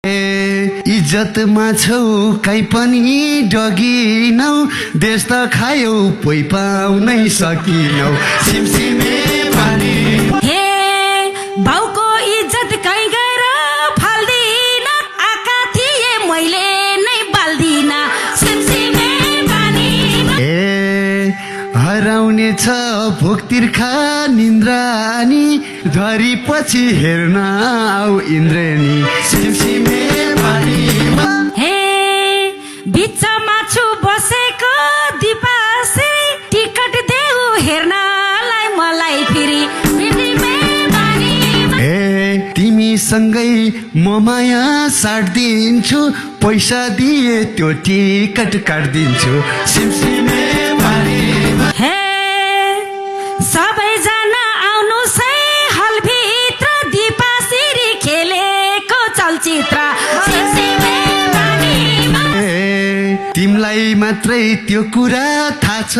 इज्जतमा छौ काहीँ पनि डगिनौ, देश त खायौ पोइ पाउनै सकिनौ। सिमसिमे पानी हे बाउको इज्जत कहीँ गएर फाल्दिन, आका थिए मैले नै बाल्दिन। सिमसिमे पानी हराउने छ भोक तिर्खा निन्द्रानी, झरी पछि हेर्न आऊ इन्द्रेणी। सिमसिमे पानी हे बिचमा छु बसेको दिपाश्री, टिकट देऊ हेर्नलाई मलाई फेरि। सिमसिमे पानी तिमीसँगै म माया साट्दिन्छु, पैसा दिए त्यो टिकट काट्दिन्छु। सिमसिमे पानी हे सबैजना आउनुहोस् है हलभित्र, दिपाश्री खेलेको चलचित्र। सिमसिमे पानीमा तिमलाई मात्रै त्यो कुरा थाहा छ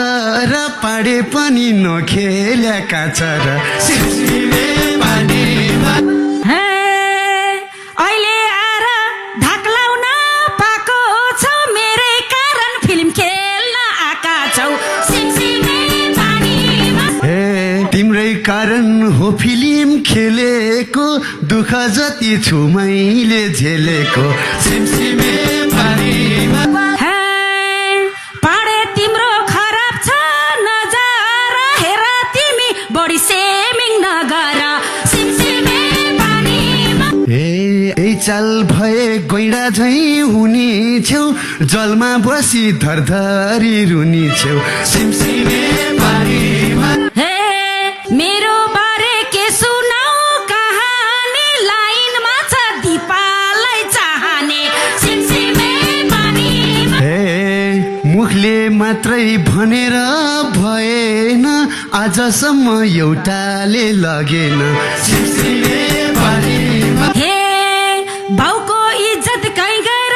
र पाडे पनि नखेल्याका छ र। सिमसिमे पानीमा अहिले आएर धाक लाउन पाएको छौ, मेरै कारण फिल्म खेल्न आएका छौ। सिमसिमे पानीमा तिम्रै कारण हो फिल्म खेलेको, दुःख जति छु मैले झेलेको। सिमसिमे पानीमा पाडे तिम्रो खराब छ नजर, हेर तिमी बढी सेमिङ नगर। सिमसिमे पानीमा यही चाल भए गैडा झै हुने छेउ, जलमा बसी धरधरी रुनी छेउ। सिमसिमे पानीमा मेरो बारे के सुनाऊ कहानी, लाइनमा छ दिपालाई चाहने। सिमसिमे पानीमा मुखले मात्रै भनेर भएन, आजसम्म एउटाले लगेन। सिमसिमे पानीमा बाउको इज्जत कहीँ गएर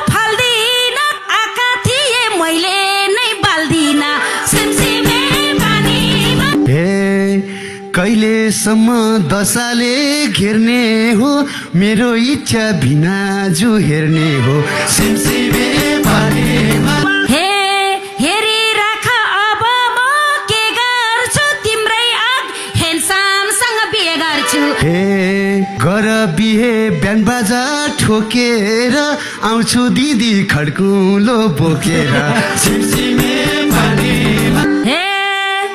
फाल्दिन, आका थिए मैले नै बाल्दिन। सिमसिमे पानीमा कहिलेसम्म दशाले घेर्ने हो, मेरो इच्छा भिनाजु हेर्ने हो। सिमसिमे पानीमा हेरिराख अब म के गर्छु, तिम्रै आग हेन्डसमसँग बिहे गर्छु। गर बिहे ब्यान्ड बाजा ठोकेर, आउँछु दिदी खड्कुलो बोकेर। सिमसिमे पानीमा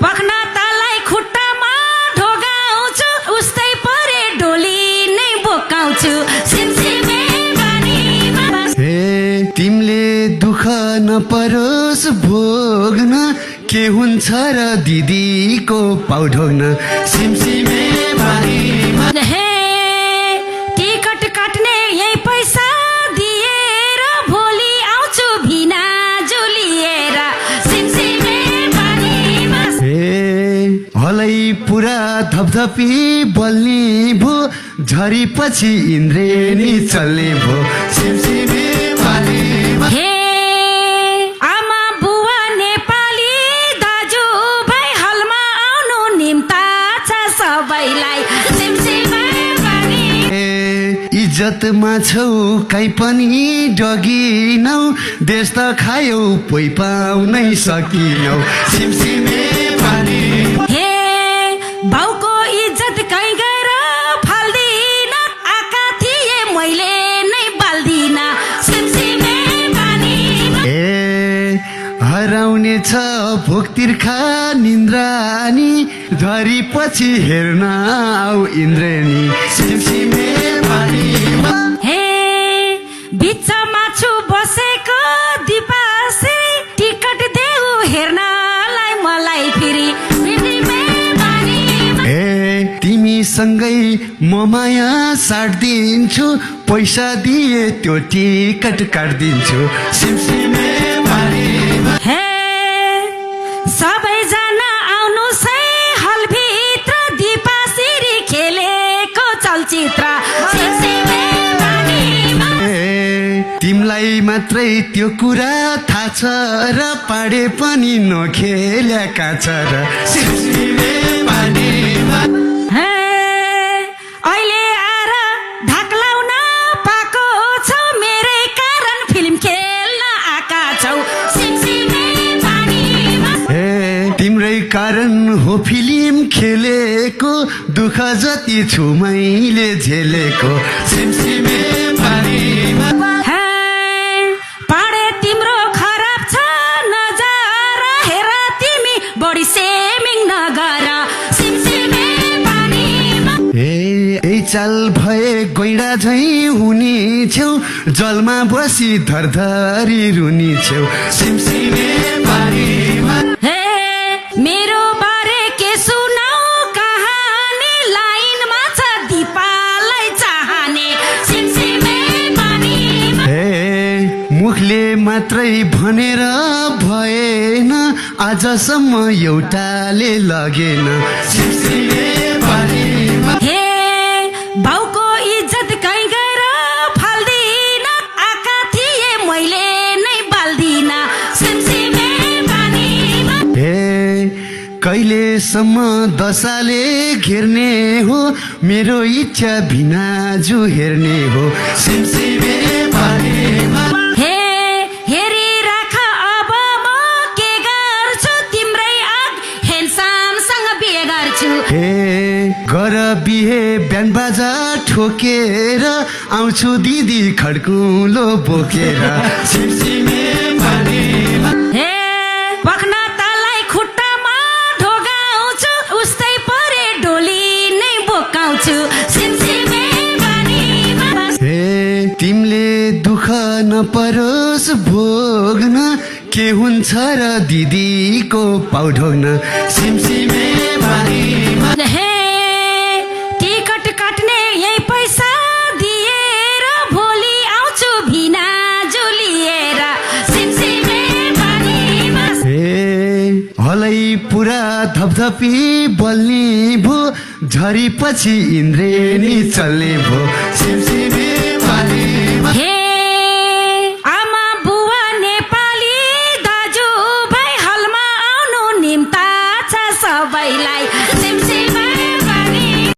पख्न तलाई खुट्टामा ढोगाउँछु, उस्तै परे डोली नै बोकाउँछु। सिमसिमे पानीमा तिमीले दुःख नपरोस् भोग्न, के हुन्छ र दिदीको पाउ ढोग्न। सिमसिमे पानीमा टिकट काट्ने यही पैसा दिएर, भोलि आउँछु भिना जुलिएर। सिमसिमे पानीमा हलै पुरा धपधपी बल्ने भो, झरी पछि इन्द्रेणी चल्ने भो। सिमसिमे पानीमा आमा बुवा नेपाली दाजु भाइ, हलमा आउनु निम्ता छ सबैलाई। सिमसिमे पानी इज्जतमा छौ काहीँ पनि डगिनौ, देश त खायौ पोइ पाउनै सकिनौ। सिमसिमे पानी बाउको इज्जत कहीँ गएर फाल्दिन, आका थिए मैले नै बाल्दिन। सिमसिमे पानीमा हराउने छ भोक तिर्खा निन्द्रानी, झरी पछि हेर्न आऊ इन्द्रेणी। सिमसिमे पानीमा बिचमा छु बसेको दिपाश्री, टिकट देऊ हेर्नलाई मलाई फेरि। सिमसिमे पानीमा तिमीसँगै म माया साट्दिन्छु, पैसा दिए त्यो टिकट काट्दिन्छु। सिमसिमे पानीमा सबैजना आउनुहोस् है हलभित्र, दिपाश्री खेलेको चलचित्र। सिमसिमे पानीमा तिमलाई मात्रै त्यो कुरा थाहा छ र पाडे पनि नखेल्याका छ र। सिमसिमे पानीमा अहिले आएर धाक लाउन पाएको कारण हो फिल्म खेलेको दुःख जति छु मैले झेलेको सिमसिमे पानीमा हे, पाडे तिम्रो खराब छ नजारा हेर तिमी बढी सेमिङ नगर सिमसिमे पानीमा ए चाल भए गैडा झै हुने छेउ जलमा बसी धरधरी रुनी छेउ सिमसिमे पानीमा हे मेरो बारे के सुनाऊ कहानी लाइनमा छ दिपालाई चाहने सिमसिमे पानीमा ए मुखले मात्रै भनेर भएन आजसम्म एउटाले लगेन सिमसिमे पानीमा हे बाउको इज्जत कहीँ गएर फाल्दिन आँखा थिए मैले नै बाल्दिन सिमसिमे पानीमा ए कहिलेसम्म दशाले घेर्ने हो मेरो इच्छा भिनाजु हेर्ने हो सिमसिमे पानीमा हे हेरिराख अब म के गर्छु तिम्रै आग हेन्सामसँग बिहे गर्छु हे गर बिहे बिहान बाजा ठोकेर आउँछु दिदी खड्कुलो बोकेर सिमसिमे पानीमा हे पख्न तलाई खुट्टामा ढोगाउँछु उस्तै परे डोली नै बोकाउँछु सिमसिमे पानीमा हे तिमीले दुःख नपरोस् भोग्न के हुन्छ र दिदीको पाउ ढोग्न सिमसिमे पानीमा हे टिकट काट्ने यही पैसा दिएर भोलि आउँछु भिना जुलिएर सिमसिमे पानीमा हे हलै पुरा धपधपी बल्ने भो झरी पछि इन्द्रेणी चल्ने भो